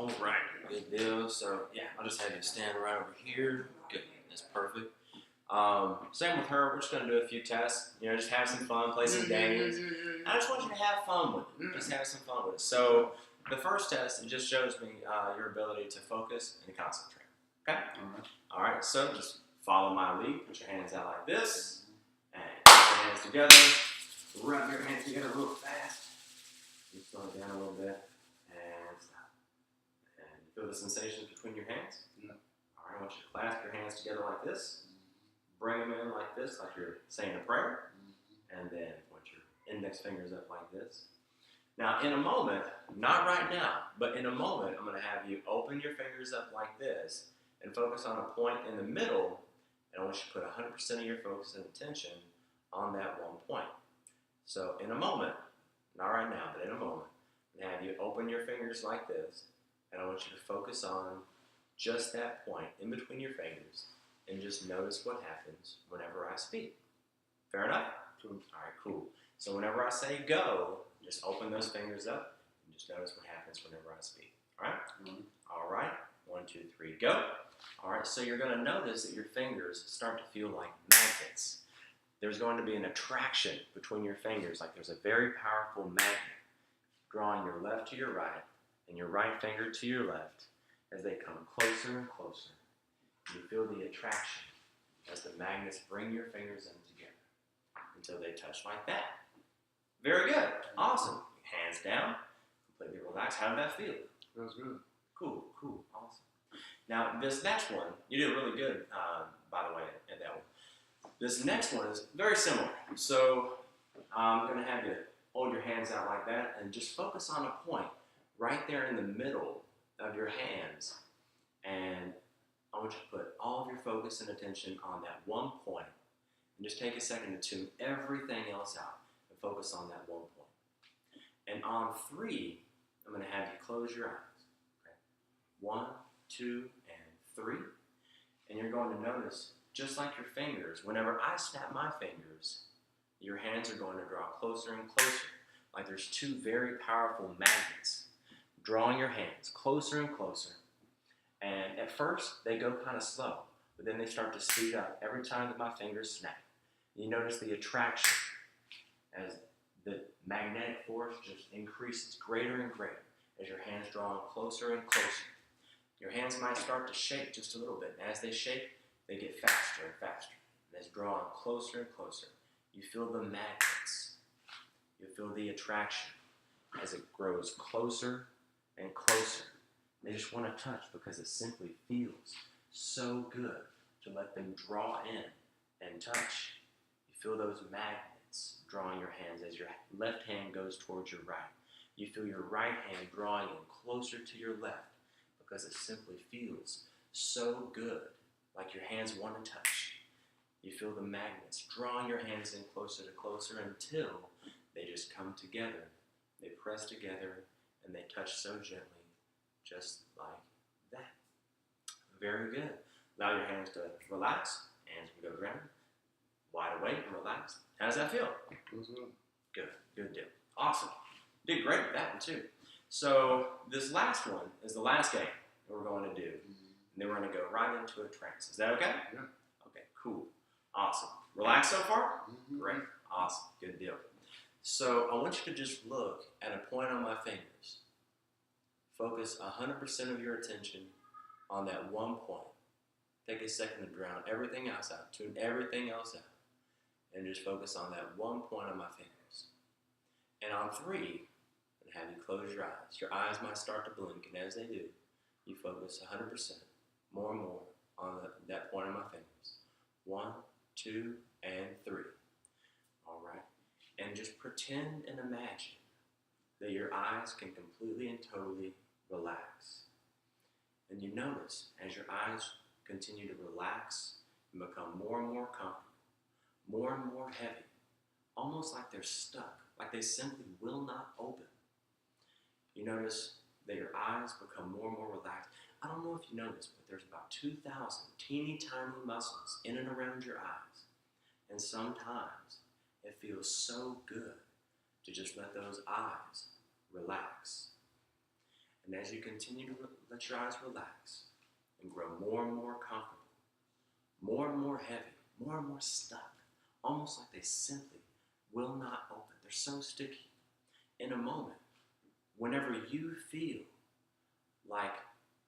All right, good deal. So yeah, I'll just have you stand right over here. Good, that's perfect. Same with her. We're just gonna do a few tests. You know, just have some fun, play some games. I just want you to have fun with it. Just have some fun with it. So the first test, it just shows me your ability to focus and concentrate. Okay. All right. All right. So just follow my lead. Put your hands out like this, and put your hands together. Rub your hands together real fast. You slow it down a little bit, and stop. And feel the sensations between your hands. No. All right. I want you to clasp your hands together like this. Bring them in like this, like you're saying a prayer, and then point your index fingers up like this. Now, in a moment, not right now, but in a moment, I'm going to have you open your fingers up like this and focus on a point in the middle, and I want you to put 100% of your focus and attention on that one point. So, in a moment, not right now, but in a moment, I'm going to have you open your fingers like this, and I want you to focus on just that point in between your fingers, and just notice what happens whenever I speak. Fair enough? Cool. All right, cool. So whenever I say go, just open those fingers up and just notice what happens whenever I speak. All right? All right. 1, 2, 3, go. All right, so you're going to notice that your fingers start to feel like magnets. There's going to be an attraction between your fingers, like there's a very powerful magnet drawing your left to your right and your right finger to your left as they come closer and closer. You feel the attraction as the magnets bring your fingers in together until they touch like that. Very good. Awesome. Hands down. Completely relaxed. How did that feel? Feels good. Cool. Cool. Awesome. Now, this next one, you did really good, by the way, at that one. This next one is very similar. So I'm going to have you hold your hands out like that and just focus on a point right there in the middle of your hands. And I want you to put all of your focus and attention on that one point, and just take a second to tune everything else out and focus on that one point. And on 3, I'm going to have you close your eyes. Okay? 1, 2, and 3. And you're going to notice, just like your fingers, whenever I snap my fingers, your hands are going to draw closer and closer, like there's 2 very powerful magnets drawing your hands closer and closer. And at first, they go kind of slow, but then they start to speed up every time that my fingers snap. You notice the attraction as the magnetic force just increases greater and greater as your hands draw closer and closer. Your hands might start to shake just a little bit, and as they shake, they get faster and faster. And as drawing closer and closer, you feel the magnets. You feel the attraction as it grows closer and closer. They just want to touch because it simply feels so good to let them draw in and touch. You feel those magnets drawing your hands as your left hand goes towards your right. You feel your right hand drawing in closer to your left because it simply feels so good, like your hands want to touch. You feel the magnets drawing your hands in closer to closer until they just come together. They press together and they touch so gently. Just like that. Very good. Allow your hands to relax. Hands can go down. Wide awake and relaxed. How does that feel? Feels good. Good. Good deal. Awesome. You did great with that one too. So this last one is the last game that we're going to do. And then we're going to go right into a trance. Is that okay? Yeah. Okay, cool. Awesome. Relaxed so far? Great. Awesome. Good deal. So I want you to just look at a point on my fingers. Focus 100% of your attention on that one point. Take a second to drown everything else out. Tune everything else out. And just focus on that one point on my fingers. And on 3, I'm going to have you close your eyes. Your eyes might start to blink, and as they do, you focus 100% more and more on that point on my fingers. 1, 2, and 3. All right. And just pretend and imagine that your eyes can completely and totally relax. And you notice as your eyes continue to relax and become more and more comfortable, more and more heavy, almost like they're stuck, like they simply will not open. You notice that your eyes become more and more relaxed. I don't know if you know this, but there's about 2,000 teeny tiny muscles in and around your eyes. And sometimes it feels so good to just let those eyes relax. And as you continue to let your eyes relax and grow more and more comfortable, more and more heavy, more and more stuck, almost like they simply will not open. They're so sticky. In a moment, whenever you feel like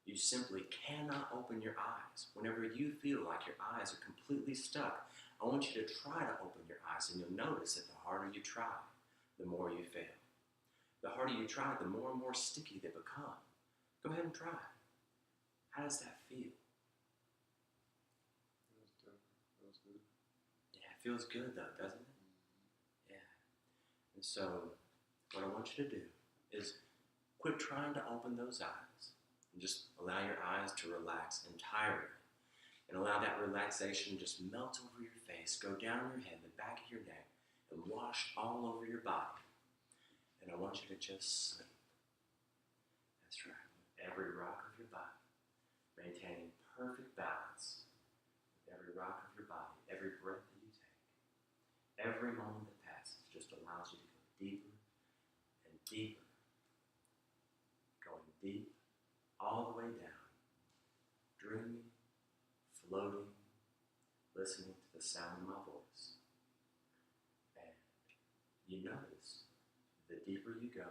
you simply cannot open your eyes, whenever you feel like your eyes are completely stuck, I want you to try to open your eyes, and you'll notice that the harder you try, the more you fail. The harder you try, the more and more sticky they become. Go ahead and try it. How does that feel? Feels good. Yeah, it feels good though, doesn't it? Yeah. And so, what I want you to do is quit trying to open those eyes and just allow your eyes to relax entirely. And allow that relaxation to just melt over your face, go down your head, the back of your neck, and wash all over your body. And I want you to just sleep. That's right. Every rock of your body, maintaining perfect balance with every rock of your body, every breath that you take, every moment that passes just allows you to go deeper and deeper, going deep all the way down, dreaming, floating, listening to the sound of my voice. And you notice, the deeper you go,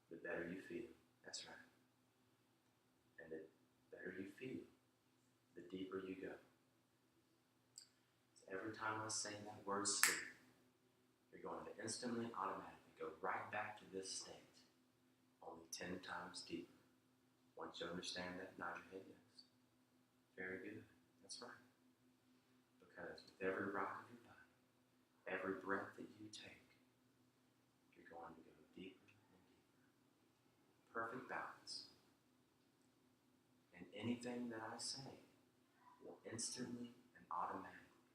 the better you feel. That's right. And the better you feel, the deeper you go. So every time I say that word sleep, you're going to instantly, automatically go right back to this state, only 10 times deeper. Once you understand that, nod your head yes. Very good. That's right. Because with every rock of your body, every breath that you take, you're going to go deeper and deeper. Perfect balance. And anything that I say will instantly and automatically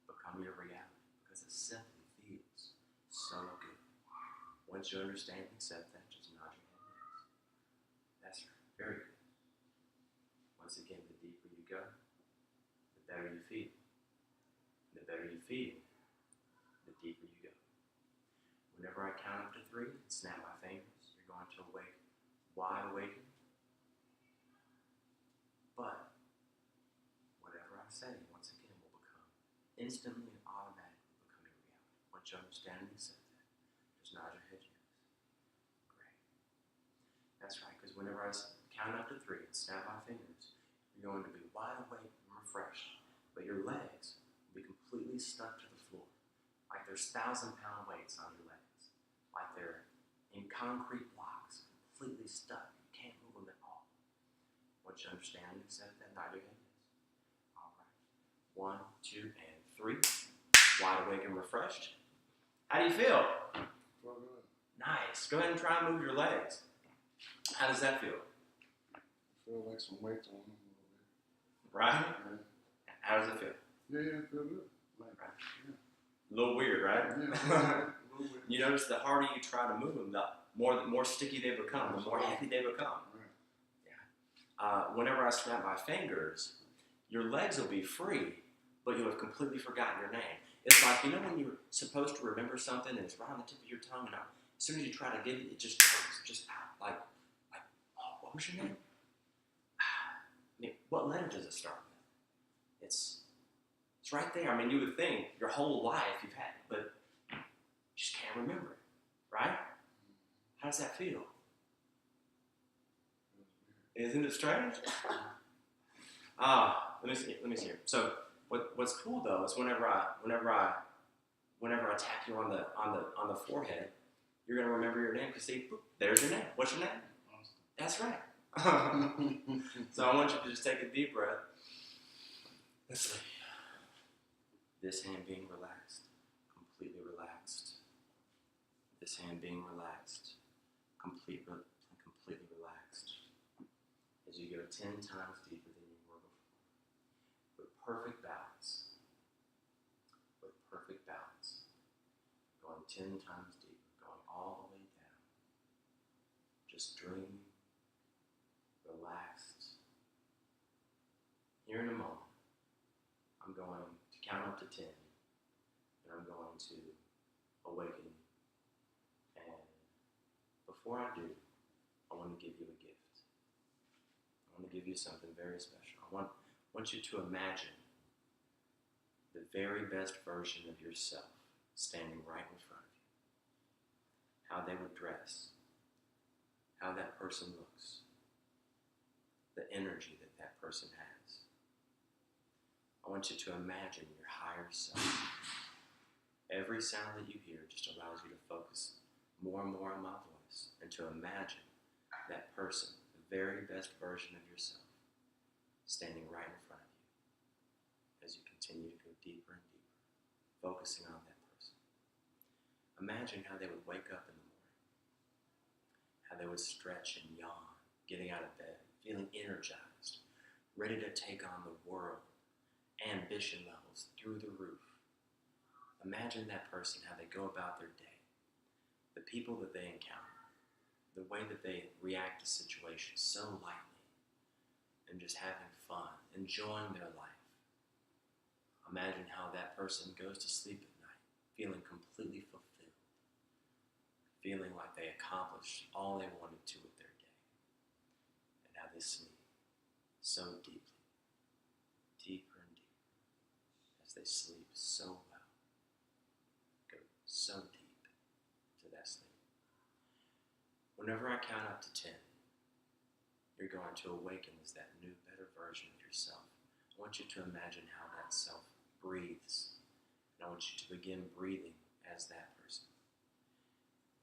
become your reality because it simply feels so good. Once you understand and accept that, just nod your head yes. That's right. Very good. Once again, the deeper you go, the better you feel. And the better you feel, the deeper you go. Whenever I count up to 3 and snap my fingers, you're going to awake, wide awaken. But whatever I say, once again, will become instantly and automatically become your reality. Once you understand and accept that, just nod your head yes. Great. That's right, because whenever I count up to 3 and snap my fingers, you're going to be wide awake and refreshed, but your legs will be completely stuck to the floor, like there's 1,000-pound weights on your legs, like they're in concrete blocks, completely stuck. You can't move them at all. Once you understand and accept that, nod your head yes. All right. 1, 2, and 3. Wide awake and refreshed. How do you feel? Feel good. Nice. Go ahead and try and move your legs. How does that feel? Feel like some weight on them a little bit. Right? Yeah. How does it feel? Yeah, feel good. Like, Right. Yeah. A little weird, right? Yeah, a little weird. You notice the harder you try to move them, the more sticky they become, the more heavy they become. Right. Yeah. Whenever I snap my fingers, your legs will be free, but you'll have completely forgotten your name. It's like, you know when you're supposed to remember something and it's right on the tip of your tongue, and as soon as you try to get it, it just goes just out. Like, oh, what was your name? I mean, what letter does it start with? It's right there. I mean, you would think your whole life you've had it, but you just can't remember it, right? How does that feel? Isn't it strange? Let me see here. So what's cool though is whenever I tap you on the forehead, you're gonna remember your name because see, boop, there's your name. What's your name? That's right. So I want you to just take a deep breath. Let's see. This hand being relaxed, completely relaxed. This hand being relaxed, completely relaxed. As you go 10 times deeper than you were before. With perfect balance. With perfect balance. Going 10 times deeper, going all the way down. Just dreaming, relaxed. Here in a moment, I'm going to count up to 10, and I'm going to awaken you. And before I do, I want to give you give you something very special. I want you to imagine the very best version of yourself standing right in front of you. How they would dress, how that person looks, the energy that that person has. I want you to imagine your higher self. Every sound that you hear just allows you to focus more and more on my voice and to imagine that person, the very best version of yourself, standing right in front of you as you continue to go deeper and deeper, focusing on that person. Imagine how they would wake up in the morning, how they would stretch and yawn, getting out of bed, feeling energized, ready to take on the world, ambition levels through the roof. Imagine that person, how they go about their day, the people that they encounter, the way that they react to situations so lightly, and just having fun, enjoying their life. Imagine how that person goes to sleep at night, feeling completely fulfilled, feeling like they accomplished all they wanted to with their day, and how they sleep so deeply, deeper and deeper, as they sleep so well, go so deep to that sleep. Whenever I count up to 10, you're going to awaken as that new, better version of yourself. I want you to imagine how that self breathes. And I want you to begin breathing as that person.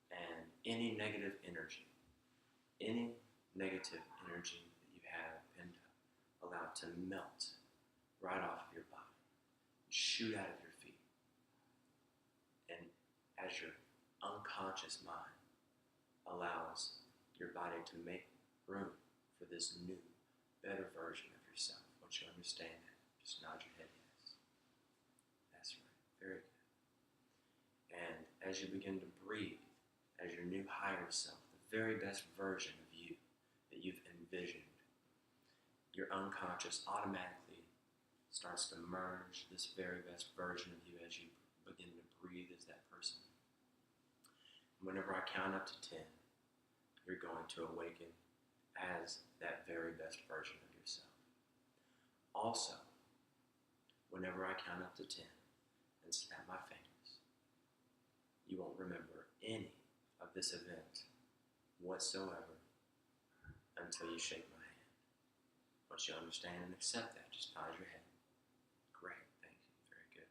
And any negative energy that you have pinned up, allow it to melt right off of your body, shoot out of your feet. And as your unconscious mind allows your body to make room for this new, better version of yourself. Once you understand that, just nod your head yes. That's right. Very good. And as you begin to breathe, as your new higher self, the very best version of you that you've envisioned, your unconscious automatically starts to merge this very best version of you as you begin to breathe as that person. And whenever I count up to 10, you're going to awaken as that very best version of yourself. Also, whenever I count up to 10 and snap my fingers, you won't remember any of this event whatsoever until you shake my hand. Once you understand and accept that, just nod your head. Great, thank you, very good.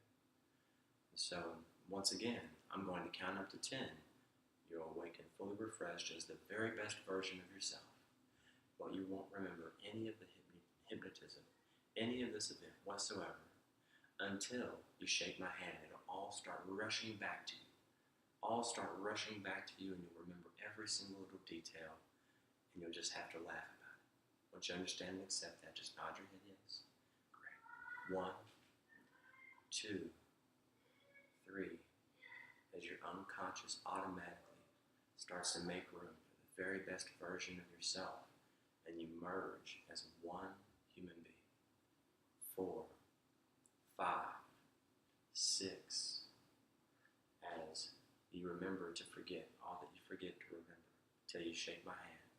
So, once again, I'm going to count up to 10. You'll awaken fully refreshed as the very best version of yourself. But you won't remember any of the hypnotism, any of this event whatsoever, until you shake my hand. It'll all start rushing back to you. All start rushing back to you, and you'll remember every single little detail, and you'll just have to laugh about it. Once you understand and accept that, just nod your head yes. Great. 1, 2, 3. As your unconscious automatically starts to make room for the very best version of yourself, and you merge as one human being. 4, 5, 6. As you remember to forget all that you forget to remember, till you shake my hand,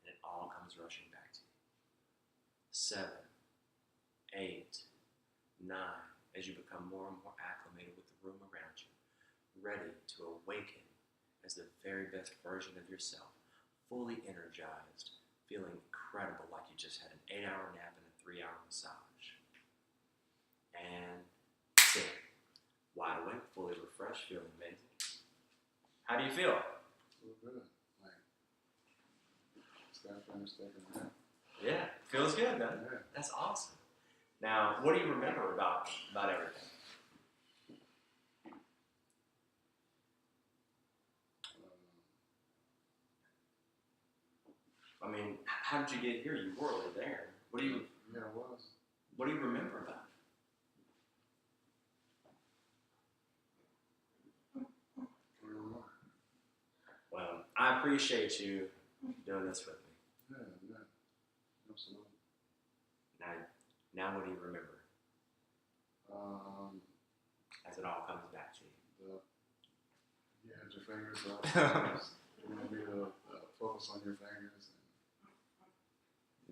and it all comes rushing back to you. 7, 8, 9. As you become more and more acclimated with the room around you, ready to awaken as the very best version of yourself, fully energized, feeling incredible, like you just had an 8-hour nap and a 3-hour massage. And 10. Wide awake, fully refreshed, feeling amazing. How do you feel? Feel good. Like, just got finished taking a nap. Yeah, feels good, doesn't it? Yeah. That's awesome. Now, what do you remember about everything? I mean, how did you get here? You were already there. What do you remember about it? Well, I appreciate you doing this with me. Yeah, absolutely. Now what do you remember? As it all comes back to you. You had your fingers up. You want me to focus on your fingers.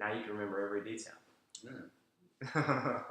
Now you can remember every detail. Yeah.